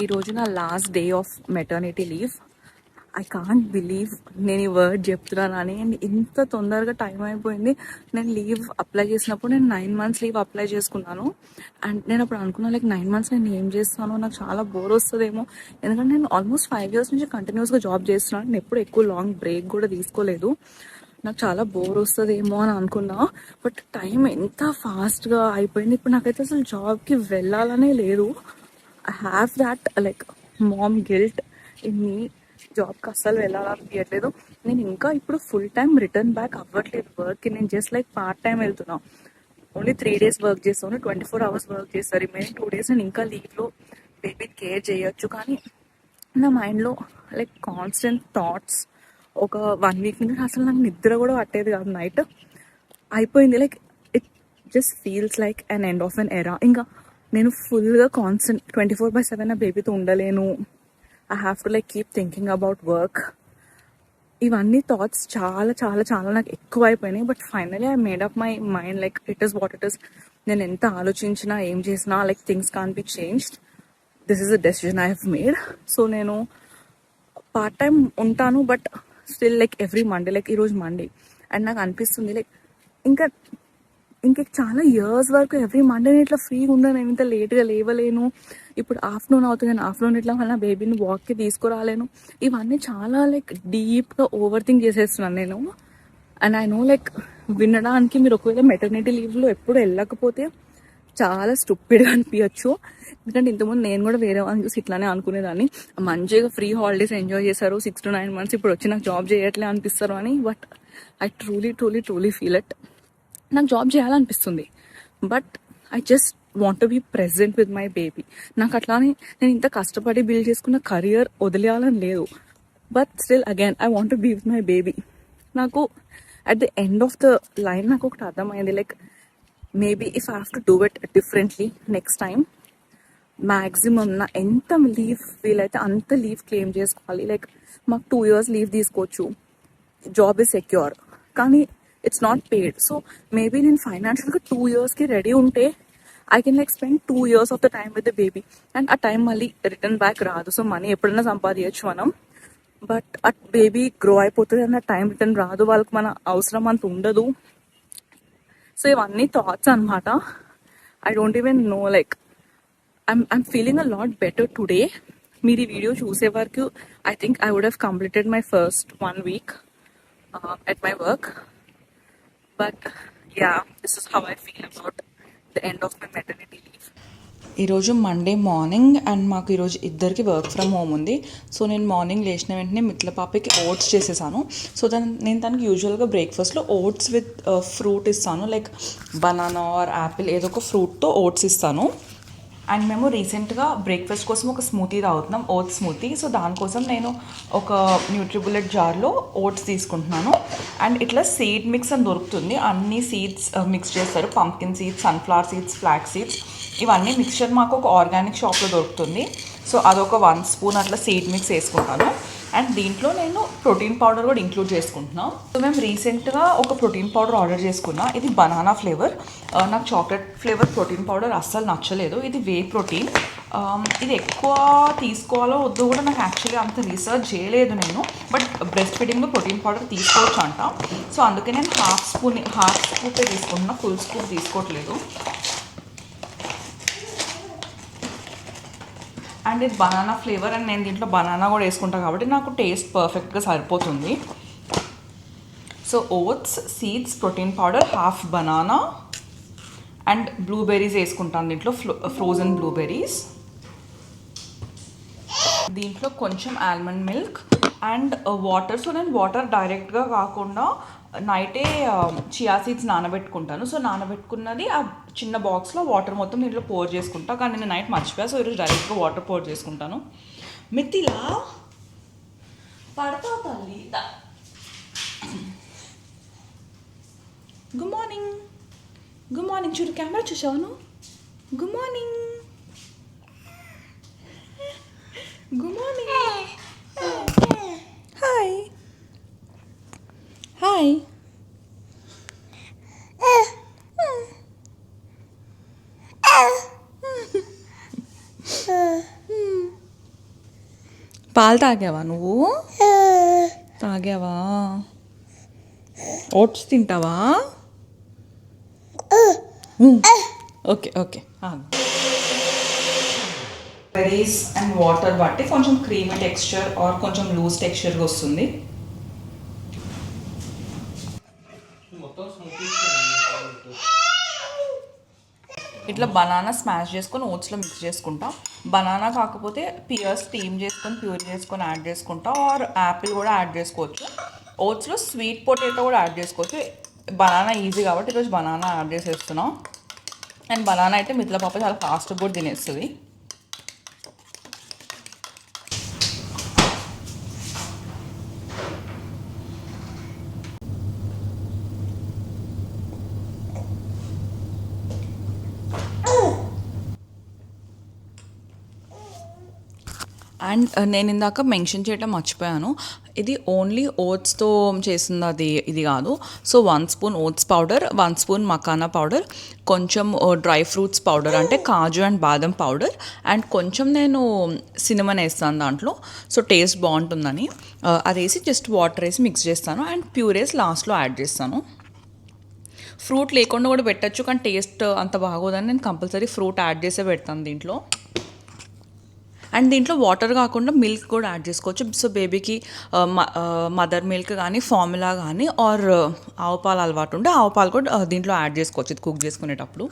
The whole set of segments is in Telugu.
ఈరోజు నా last day of maternity leave. I can't believe నేను ఈ వర్డ్ చెప్తున్నానని. అండ్ ఇంత తొందరగా టైం అయిపోయింది. నేను లీవ్ అప్లై చేసినప్పుడు నేను 9 months లీవ్ అప్లై చేసుకున్నాను. అండ్ నేను అప్పుడు అనుకున్నా లైక్ 9 months నేను ఏం చేస్తాను, నాకు చాలా బోర్ వస్తుందేమో. ఎందుకంటే నేను ఆల్మోస్ట్ 5 years నుంచి కంటిన్యూస్గా జాబ్ చేస్తున్నాను. నేను ఎప్పుడు ఎక్కువ లాంగ్ బ్రేక్ కూడా తీసుకోలేదు. నాకు చాలా బోర్ వస్తుందేమో అని అనుకున్నా. బట్ టైం ఎంత ఫాస్ట్గా అయిపోయింది. ఇప్పుడు నాకైతే అసలు జాబ్కి వెళ్ళాలనే లేదు. I have that like ma'am guilt in me. జాబ్కి అస్సలు వెళ్ళాలనిపించట్లేదు. నేను ఇంకా ఇప్పుడు ఫుల్ టైం రిటర్న్ బ్యాక్ అవ్వట్లేదు వర్క్కి. నేను జస్ట్ లైక్ పార్ట్ టైం వెళ్తున్నా. ఓన్లీ 3 days వర్క్ చేస్తాను, 24 hours వర్క్ చేస్తాను. రిమైనింగ్ 2 days నేను ఇంకా లీవ్లో బేబీని కేర్ చేయొచ్చు. కానీ నా మైండ్లో లైక్ కాన్స్టెంట్ థాట్స్. ఒక 1 week నుంచి అసలు నాకు నిద్ర కూడా పట్టేది కాదు నైట్. అయిపోయింది like it just feels like an end of an era. ఇంకా నేను ఫుల్గా కాన్స్టెంట్ 24/7 నా బేబీతో ఉండలేను. I have to like keep thinking about work. ఇవన్నీ థాట్స్ చాలా చాలా చాలా నాకు ఎక్కువ అయిపోయినాయి. But finally I made up my mind like it is what it is. నేను ఎంత ఆలోచించినా ఏం చేసినా like things can be changed. This is the decision I have made. So నేను పార్ట్ టైం ఉంటాను, but still like every Monday, like ఈరోజు మండే. అండ్ నాకు అనిపిస్తుంది లైక్ ఇంకా ఇంకా చాలా ఇయర్స్ వరకు ఎవ్రీ మండే నేను ఇట్లా ఫ్రీగా ఉండను. నేను ఇంత లేట్గా లేవలేను. ఇప్పుడు ఆఫ్టర్నూన్ అవుతుంది, నేను ఆఫ్టర్నూన్ ఇట్లా మళ్ళీ బేబీని వాక్కి తీసుకురాలేను. ఇవన్నీ చాలా లైక్ డీప్గా ఓవర్ థింక్ చేసేస్తున్నాను నేను. అండ్ ఐ నో లైక్ వినడానికి మీరు ఒకవేళ మెటర్నిటీ లీవ్లో ఎప్పుడు వెళ్ళకపోతే చాలా స్టూపిడ్గా అనిపించచ్చు. ఎందుకంటే ఇంతకుముందు నేను కూడా వేరే వాళ్ళని చూసి ఇట్లానే అనుకునేదాన్ని. మంచిగా ఫ్రీ హాలిడేస్ ఎంజాయ్ చేశారు 6 to 9 months, ఇప్పుడు వచ్చి నాకు జాబ్ చేయట్లే అనిపిస్తారు అని. But I truly feel it. నాకు జాబ్ చేయాలనిపిస్తుంది, but I just want to be present with my baby. నాకు అట్లానే నేను ఇంత కష్టపడి బిల్డ్ చేసుకున్న కెరియర్ వదిలేయాలని లేదు. But still again I want to be with my baby. నాకు at the end of the line నాకు ఒకటి అర్థమైంది like maybe if I have to do it differently next time, maximum నా ఎంత లీవ్ వీలైతే అంత లీవ్ క్లెయిమ్ చేసుకోవాలి. లైక్ మాకు 2 years లీవ్ తీసుకోవచ్చు, జాబ్ ఇస్ సెక్యూర్, కానీ it's not paid. So maybe నేను ఫైనాన్షియల్గా 2 yearsకి రెడీ ఉంటే I can like spend 2 years of the time with the baby. And ఆ టైం మళ్ళీ రిటర్న్ బ్యాక్ రాదు. సో మనీ ఎప్పుడైనా సంపాదించచ్చు మనం, బట్ ఆ బేబీ గ్రో అయిపోతుంది అన్న టైం రిటర్న్ రాదు. వాళ్ళకి మన అవసరం అంత ఉండదు. సో ఇవన్నీ థాట్స్ అనమాట. I don't even know like I'm feeling a lot better today. మీరు ఈ వీడియో చూసే వరకు I think I would have completed my first 1 week at my work. But yeah, this is how I feel about the end of my maternity leave. ఈరోజు మండే మార్నింగ్ అండ్ మాకు ఈరోజు ఇద్దరికి వర్క్ ఫ్రమ్ హోమ్ ఉంది. సో నేను మార్నింగ్ లేచిన వెంటనే మిట్ల పాపకి ఓట్స్ చేసేసాను. సో నేను తనకి యూజువల్గా బ్రేక్ఫాస్ట్లో ఓట్స్ విత్ ఫ్రూట్ ఇస్తాను, లైక్ బనానా ఆర్ యాపిల్ ఏదో ఒక ఫ్రూట్తో ఓట్స్ ఇస్తాను. అండ్ మేము రీసెంట్గా బ్రేక్ఫాస్ట్ కోసం ఒక స్మూతీ తాగుతున్నాం, ఓట్స్ స్మూతీ. సో దానికోసం నేను ఒక న్యూట్రిబులెట్ జార్లో ఓట్స్ తీసుకుంటున్నాను. అండ్ ఇట్లా సీడ్ మిక్స్ అని దొరుకుతుంది, అన్ని సీడ్స్ మిక్స్ చేస్తారు. Pumpkin seeds, sunflower seeds, flax seeds, ఇవన్నీ మిక్స్చర్ మాకు ఒక ఆర్గానిక్ షాప్లో దొరుకుతుంది. సో అదొక 1 spoon అట్లా సీడ్ మిక్స్ వేసుకుంటాను. అండ్ దీంట్లో నేను ప్రోటీన్ పౌడర్ కూడా ఇంక్లూడ్ చేసుకుంటున్నాను. సో మేము రీసెంట్గా ఒక ప్రోటీన్ పౌడర్ ఆర్డర్ చేసుకున్నాం. ఇది బనానా ఫ్లేవర్. నాకు చాక్లెట్ ఫ్లేవర్ ప్రోటీన్ పౌడర్ అస్సలు నచ్చలేదు. ఇది వే ప్రోటీన్. ఇది ఎక్కువ తీసుకోవాలో వద్దో కూడా నాకు యాక్చువల్లీ అంత రీసెర్చ్ చేయలేదు నేను. బట్ బ్రెస్ట్ ఫీడింగ్లో ప్రోటీన్ పౌడర్ తీసుకోవచ్చు అంట. సో అందుకే నేను హాఫ్ స్పూన్ తీసుకుంటున్నా, ఫుల్ స్పూన్ తీసుకోవట్లేదు. అండ్ ఇది బనానా ఫ్లేవర్, అండ్ నేను దీంట్లో బనానా కూడా వేసుకుంటాను కాబట్టి నాకు టేస్ట్ పర్ఫెక్ట్గా సరిపోతుంది. So oats, seeds, protein powder, half banana and blueberries వేసుకుంటాను దీంట్లో, ఫ్రోజన్ బ్లూబెర్రీస్. దీంట్లో కొంచెం almond milk and water. So నేను వాటర్ డైరెక్ట్గా కాకుండా నైటే చియా సీడ్స్ నానబెట్టుకుంటాను. సో నానబెట్టుకున్నది ఆ చిన్న బాక్స్లో వాటర్ మొత్తం దీంట్లో పోర్ చేసుకుంటా. కానీ నేను నైట్ మర్చిపోయా, సో ఈరోజు డైరెక్ట్గా వాటర్ పోర్ చేసుకుంటాను. మితిలా పడతావు తల్లి. Good morning, good morning. చూడు కెమెరా చూసావును. Good morning, good morning. Hi hi. పాలు తాగావా నువ్వు? తాగావా? ఓట్స్ తింటావా? Okay okay. Berries and water బట్టి కొంచెం క్రీమీ టెక్స్చర్ ఆర్ కొంచెం లూజ్ టెక్స్చర్గా వస్తుంది. ఇట్లా బనానా స్మాష్ చేసుకొని ఓట్స్లో మిక్స్ చేసుకుంటా. బనానా కాకపోతే పియర్స్ స్టీమ్ చేసుకొని ప్యూర్ చేసుకొని యాడ్ చేసుకుంటా, ఆర్ యాపిల్ కూడా యాడ్ చేసుకోవచ్చు. ఓట్స్లో స్వీట్ పొటాటో కూడా యాడ్ చేసుకోవచ్చు. బనానా ఈజీ కాబట్టి ఈరోజు బనానా యాడ్ చేసేస్తున్నాం. అండ్ బనానా అయితే మిత్ల పాప చాలా ఫాస్ట్గా కూడా తినేస్తుంది. అండ్ నేను ఇందాక మెన్షన్ చేయడం మర్చిపోయాను, ఇది ఓన్లీ ఓట్స్తో చేసింది, అది ఇది కాదు. So 1 spoon oats powder, 1 spoon makhana powder, కొంచెం డ్రై ఫ్రూట్స్ పౌడర్ అంటే కాజు అండ్ బాదం పౌడర్, అండ్ కొంచెం నేను సినమన్ వేస్తాను దాంట్లో, సో టేస్ట్ బాగుంటుందని. అది వేసి జస్ట్ వాటర్ వేసి మిక్స్ చేస్తాను. అండ్ ప్యూరేస్ లాస్ట్లో యాడ్ చేస్తాను. ఫ్రూట్ లేకుండా కూడా పెట్టచ్చు, కానీ టేస్ట్ అంత బాగోదని నేను కంపల్సరీ ఫ్రూట్ యాడ్ చేసే పెడతాను దీంట్లో. అండ్ దీంట్లో వాటర్ కాకుండా మిల్క్ కూడా యాడ్ చేసుకోవచ్చు. సో బేబీకి మదర్ మిల్క్ కానీ ఫార్ములా కానీ ఆర్ ఆవు పాలు అలవాటు ఉంటే ఆవు పాలు కూడా దీంట్లో యాడ్ చేసుకోవచ్చు ఇది కుక్ చేసుకునేటప్పుడు.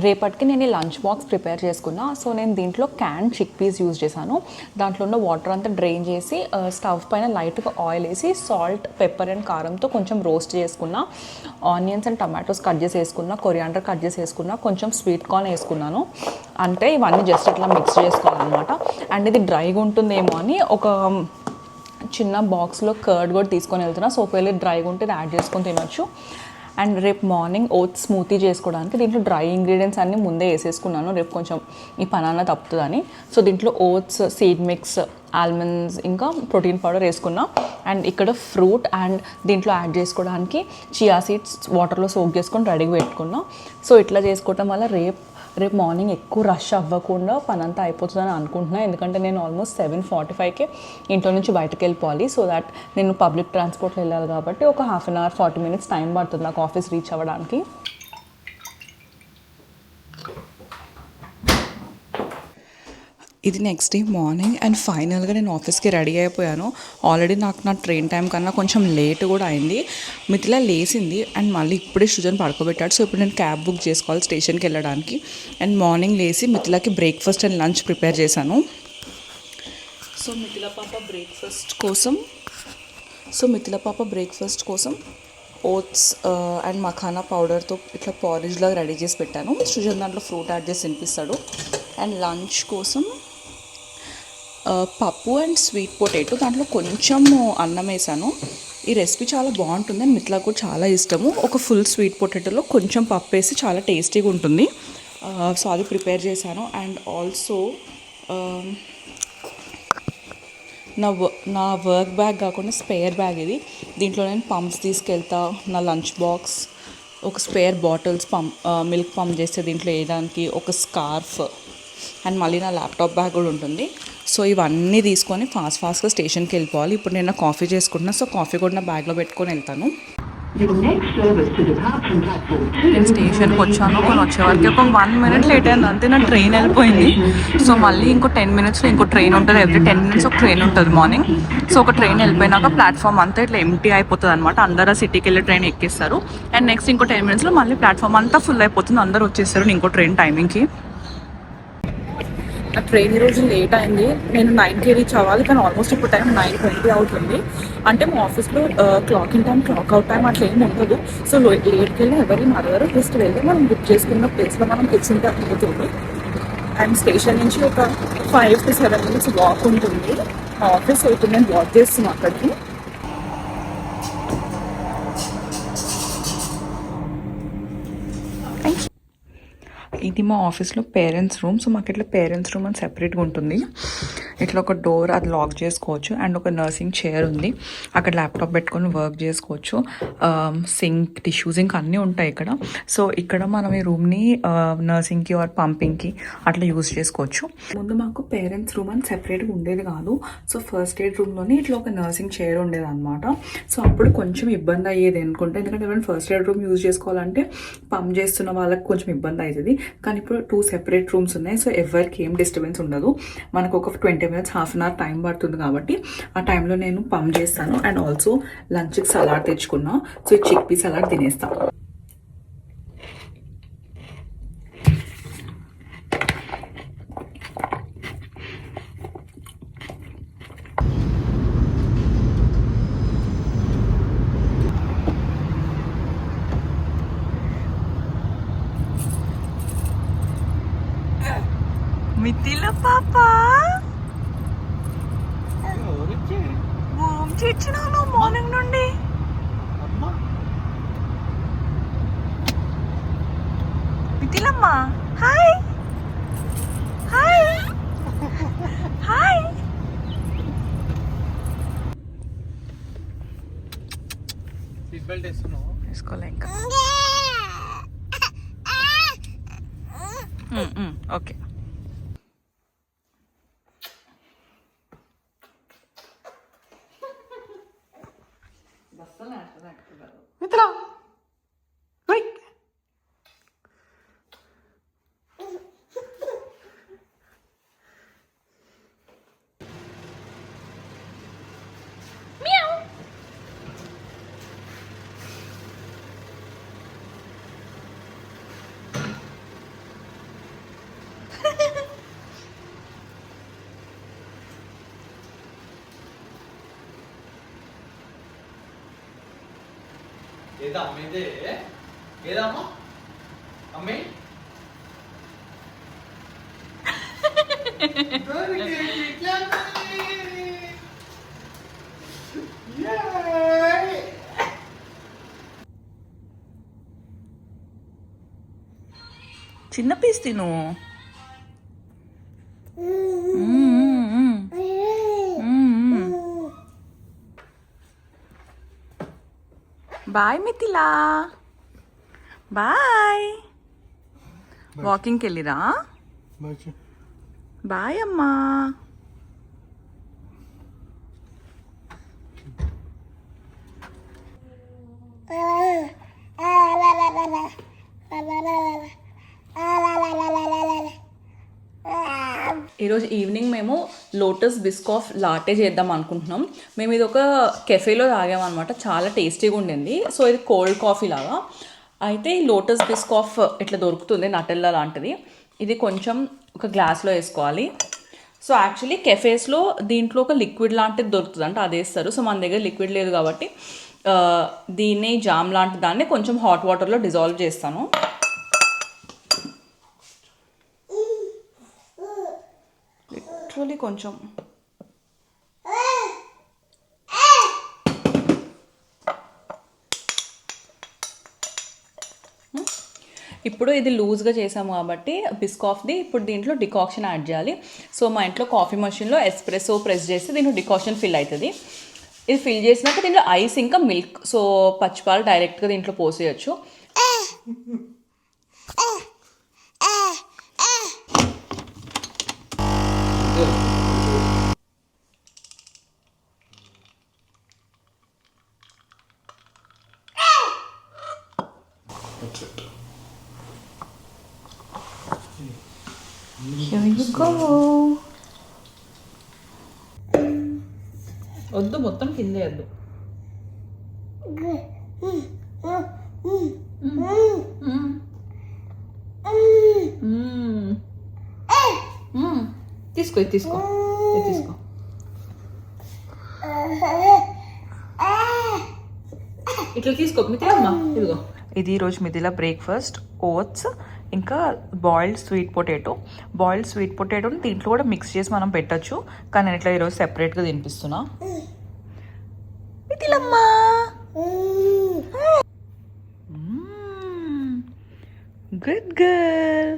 రేపటికి నేను లంచ్ బాక్స్ ప్రిపేర్ చేసుకున్నా. సో నేను దీంట్లో క్యాన్ చిక్ పీస్ యూజ్ చేశాను. దాంట్లో ఉన్న వాటర్ అంతా డ్రైన్ చేసి స్టవ్ పైన లైట్గా ఆయిల్ వేసి సాల్ట్, పెప్పర్ అండ్ కారంతో కొంచెం రోస్ట్ చేసుకున్నా. ఆనియన్స్ అండ్ టమాటోస్ కట్ చేసి వేసుకున్నా, కొరియాండర్ కట్ చేసి వేసుకున్నా, కొంచెం స్వీట్ కార్న్ వేసుకున్నాను. అంటే ఇవన్నీ జస్ట్ ఇట్లా మిక్స్ చేసుకోవాలన్నమాట. అండ్ ఇది డ్రైగా ఉంటుందేమో అని ఒక చిన్న బాక్స్లో కర్డ్ కూడా తీసుకొని వెళ్తున్నా. సో ఒకవేళ డ్రైగా ఉంటే యాడ్ చేసుకొని తినొచ్చు. అండ్ రేపు మార్నింగ్ ఓట్స్ స్మూతీ చేసుకోవడానికి దీంట్లో డ్రై ఇంగ్రీడియంట్స్ అన్నీ ముందే వేసేసుకున్నాను, రేపు కొంచెం ఈ పనాన తప్పుతుందని. సో దీంట్లో ఓట్స్, సీడ్ మిక్స్, ఆల్మండ్స్ ఇంకా ప్రోటీన్ పౌడర్ వేసుకున్నా. అండ్ ఇక్కడ ఫ్రూట్ అండ్ దీంట్లో యాడ్ చేసుకోవడానికి చియా సీడ్స్ వాటర్లో సోక్ చేసుకొని రెడీగా పెట్టుకున్నా. సో ఇట్లా చేసుకోవటం వల్ల రేపు మార్నింగ్ ఎక్కువ రష్ అవ్వకుండా పని అంతా అయిపోతుందని అనుకుంటున్నాను. ఎందుకంటే నేను ఆల్మోస్ట్ 7:45కే ఇంట్లో నుంచి బయటకు వెళ్ళిపోవాలి. సో దాట్ నేను పబ్లిక్ ట్రాన్స్పోర్ట్లో వెళ్ళాలి కాబట్టి ఒక 1/2 అవర్ 40 మినిట్స్ టైం పడుతుంది నాకు ఆఫీస్ రీచ్ అవ్వడానికి. ఇది నెక్స్ట్ డే మార్నింగ్ అండ్ ఫైనల్గా నేను ఆఫీస్కి రెడీ అయిపోయాను. ఆల్రెడీ నాకు నా ట్రైన్ టైం కన్నా కొంచెం లేట్ కూడా అయింది. మిథిలా లేసింది అండ్ మళ్ళీ ఇప్పుడే సృజన్ పడుకోబెట్టాడు. సో ఇప్పుడు నేను క్యాబ్ బుక్ చేసుకోవాలి స్టేషన్కి వెళ్ళడానికి. అండ్ మార్నింగ్ లేసి మిథిలాకి బ్రేక్ఫాస్ట్ అండ్ లంచ్ ప్రిపేర్ చేశాను. సో మిథిలా పాప బ్రేక్ఫాస్ట్ కోసం ఓట్స్ అండ్ మఖానా పౌడర్తో ఇట్లా పారిజ్ లాగా రెడీ చేసి పెట్టాను. సృజన్ దాంట్లో ఫ్రూట్ యాడ్ చేసి తినిపిస్తాడు. అండ్ లంచ్ కోసం పప్పు అండ్ స్వీట్ పొటాటో, దాంట్లో కొంచెం అన్నం వేసాను. ఈ రెసిపీ చాలా బాగుంటుంది అండ్ మిథిలా కూడా చాలా ఇష్టము. ఒక ఫుల్ స్వీట్ పొటాటోలో కొంచెం పప్పు వేసి చాలా టేస్టీగా ఉంటుంది. సో అది ప్రిపేర్ చేశాను. అండ్ ఆల్సో నా వర్క్ బ్యాగ్ కాకుండా స్పేర్ బ్యాగ్ ఇది. దీంట్లో నేను పంప్స్ తీసుకెళ్తా, నా లంచ్ బాక్స్, ఒక స్పేర్ బాటిల్స్ మిల్క్ పంప్ చేస్తే దీంట్లో వేయడానికి, ఒక స్కార్ఫ్ అండ్ మళ్ళీ నా ల్యాప్టాప్ బ్యాగ్ కూడా ఉంటుంది. సో ఇవన్నీ తీసుకొని ఫాస్ట్గా స్టేషన్కి వెళ్ళిపోవాలి. ఇప్పుడు నేను కాఫీ చేసుకుంటున్నాను. సో కాఫీ కూడా నా బ్యాగ్లో పెట్టుకొని వెళ్తాను. నేను స్టేషన్కి వచ్చాను, కొన్ని వచ్చేవారికి ఒక 1 minute లేట్ అయింది అంతే. నా ట్రైన్ వెళ్ళిపోయింది. సో మళ్ళీ ఇంకో 10 minutesలో ఇంకో ట్రైన్ ఉంటుంది. ఎవ్రీ 10 minutes ఒక ట్రైన్ ఉంటుంది మార్నింగ్. సో ఒక ట్రైన్ వెళ్ళిపోయినాక ప్లాట్ఫామ్ అంతా ఇట్లా ఎంటీ అయిపోతుంది అనమాట. అందరూ సిటీకి వెళ్ళే ట్రైన్ ఎక్కిస్తారు. అండ్ నెక్స్ట్ ఇంకో 10 minutesలో మళ్ళీ ప్లాట్ఫామ్ అంతా ఫుల్ అయిపోతుంది, అందరూ వచ్చేస్తారు ఇంకో ట్రైన్ టైమింగ్కి. నా ట్రైన్ ఈరోజు లేట్ అయింది. నేను 9కి రీచ్ అవ్వాలి, కానీ ఆల్మోస్ట్ ఇప్పుడు టైం 9:20 అవుతుంది. అంటే మా ఆఫీస్లో clock in time, clock out time అట్లా ఏమి ఉండదు. సో లేట్కి వెళ్ళి ఎవరిని అడగరు, జస్ట్ వెళ్ళి మనం బుక్ చేసుకున్న ప్లేస్లో మనం కూర్చుంటే అయిపోతుంది. అండ్ స్టేషన్ నుంచి ఒక 5 to 7 minutes వాక్ ఉంటుంది మా ఆఫీస్. ఇప్పుడు నేను వాక్ చేస్తున్నాను అక్కడికి. ఇది మా ఆఫీస్లో పేరెంట్స్ రూమ్. సో మాకు ఇట్లా పేరెంట్స్ రూమ్ అని సెపరేట్గా ఉంటుంది. ఇట్లా ఒక డోర్ అది లాక్ చేసుకోవచ్చు. అండ్ ఒక నర్సింగ్ చైర్ ఉంది, అక్కడ ల్యాప్టాప్ పెట్టుకొని వర్క్ చేసుకోవచ్చు. సింక్, టిష్యూ సింక్ అన్నీ ఉంటాయి ఇక్కడ. సో ఇక్కడ మనం ఈ రూమ్ని నర్సింగ్కి ఆర్ పంపింగ్కి అట్లా యూజ్ చేసుకోవచ్చు. ముందు మాకు పేరెంట్స్ రూమ్ అని సెపరేట్గా ఉండేది కాదు. సో ఫస్ట్ ఎయిడ్ రూమ్లోనే ఇట్లా ఒక నర్సింగ్ చైర్ ఉండేది అనమాట. సో అప్పుడు కొంచెం ఇబ్బంది అయ్యేది అనుకుంటే, ఎందుకంటే ఎవరైనా ఫస్ట్ ఎయిడ్ రూమ్ యూజ్ చేసుకోవాలంటే పంప్ చేస్తున్న వాళ్ళకి కొంచెం ఇబ్బంది అవుతుంది. కానీ ఇప్పుడు 2 సెపరేట్ రూమ్స్ ఉన్నాయి. సో ఎవరికి ఏం డిస్టర్బెన్స్ ఉండదు. మనకు ఒక 20 minutes, half an hour time పడుతుంది కాబట్టి ఆ టైంలో నేను పంప్ చేస్తాను. అండ్ ఆల్సో లంచ్కి సలాడ్ తెచ్చుకున్నా. సో ఈ చిక్ పీ సలాడ్ తినేస్తాను. మితిల పాప తెచ్చినాను మార్నింగ్ నుండి. మితిలమ్మ హాయ్ హాయ్ హాయ్. వేసుకోలే ఇంకా. ఓకే. మిత్ర ఏదా అమ్మేదే? ఏదమ్మా అమ్మే? చిన్న పీస్ తిను. Bye Mithila, bye. వాకింగ్కి వెళ్ళిరా? బాయ్ అమ్మా. ఈరోజు ఈవినింగ్ మేము లోటస్ బిస్కాఫ్ లాటే చేద్దాం అనుకుంటున్నాం. మేము ఇది ఒక కెఫేలో తాగామన్నమాట, చాలా టేస్టీగా ఉండింది. సో ఇది కోల్డ్ కాఫీ లాగా. అయితే ఈ లోటస్ బిస్కాఫ్ ఇట్లా దొరుకుతుంది, నటెల్లా లాంటిది. ఇది కొంచెం ఒక గ్లాస్లో వేసుకోవాలి. సో యాక్చువల్లీ కెఫేస్లో దీంట్లో ఒక లిక్విడ్ లాంటిది దొరుకుతుంది, అంటే అది వేస్తారు. సో మన దగ్గర లిక్విడ్ లేదు కాబట్టి దీన్ని జామ్ లాంటి దాన్ని కొంచెం హాట్ వాటర్లో డిజాల్వ్ చేస్తాను. లిటరలీ కొంచెం. ఇప్పుడు ఇది లూజ్గా చేసాము కాబట్టి బిస్కాఫ్ది ఇప్పుడు దీంట్లో డికాక్షన్ యాడ్ చేయాలి. సో మా ఇంట్లో కాఫీ మెషిన్లో ఎస్ప్రెసో ప్రెస్ చేసి దీంట్లో డికాక్షన్ ఫిల్ అవుతుంది. ఇది ఫిల్ చేసినాక దీంట్లో ఐస్ ఇంకా మిల్క్, సో పచ్చిపాలు డైరెక్ట్గా దీంట్లో పోసేయచ్చు. Here you go. వద్దు, మొత్తం కిందే వద్దు. తీసుకో తీసుకో తీసుకో. ఇట్లా తీసుకో మిథిలమ్మ, ఇదిగో. ఇది ఈరోజు మిథిల బ్రేక్ఫాస్ట్. ఓట్స్ ఇంకా boiled sweet potato. Boiled sweet పొటాటోని దీంట్లో కూడా మిక్స్ చేసి మనం పెట్టచ్చు, కానీ నేను ఇట్లా ఈరోజు సెపరేట్గా తినిపిస్తున్నా. మిథిలమ్మ గుడ్ గర్ల్.